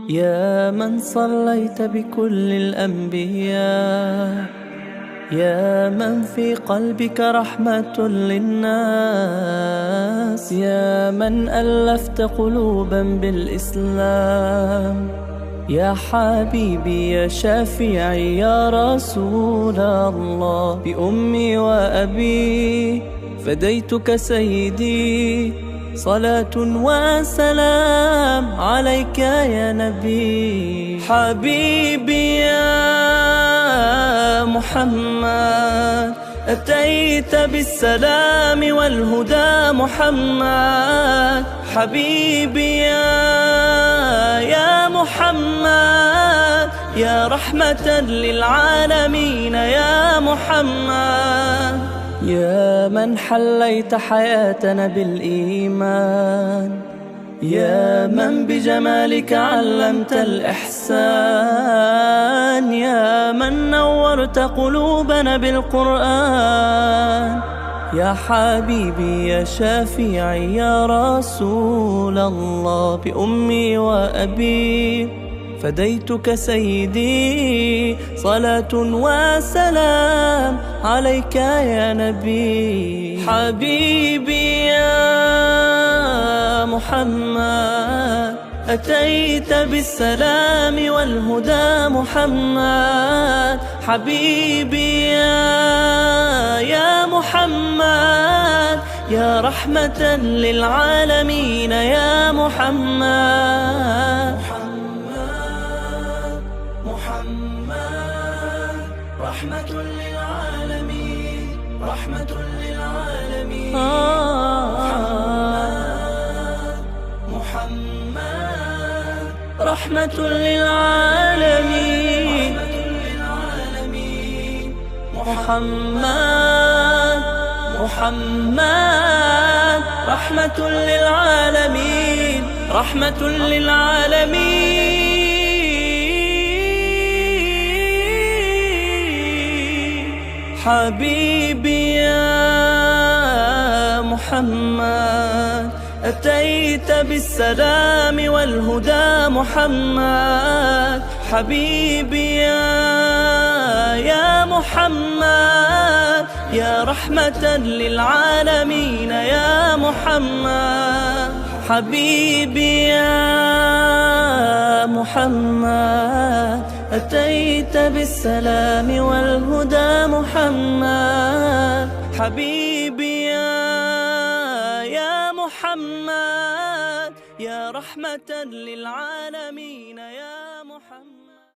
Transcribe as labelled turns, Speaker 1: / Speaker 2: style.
Speaker 1: يا من صليت بكل الأنبياء، يا من في قلبك رحمة للناس، يا من ألفت قلوبا بالإسلام، يا حبيبي يا شافعي يا رسول الله، بأمي وأبي فديتك سيدي، صلاة وسلام عليك يا نبي. حبيبي يا محمد أتيت بالسلام والهدى محمد، حبيبي يا محمد يا رحمة للعالمين يا محمد، يا من حليت حياتنا بالإيمان، يا من بجمالك علمت الإحسان، يا من نورت قلوبنا بالقرآن، يا حبيبي يا شافعي يا رسول الله، بأمي وأبي فديتك سيدي، صلاة وسلام عليك يا نبي. حبيبي يا محمد أتيت بالسلام والهدى محمد، حبيبي يا محمد يا رحمة للعالمين يا محمد. محمد رحمة للعالمين، رحمة للعالمين. محمد رحمة للعالمين، محمد رحمة للعالمين، رحمة للعالمين. حبيبي يا محمد أتيت بالسلام والهدى محمد، حبيبي يا محمد يا رحمة للعالمين يا محمد، حبيبي يا محمد أتيت بالسلام والهدى محمد، حبيبي يا محمد يا رحمة للعالمين يا محمد.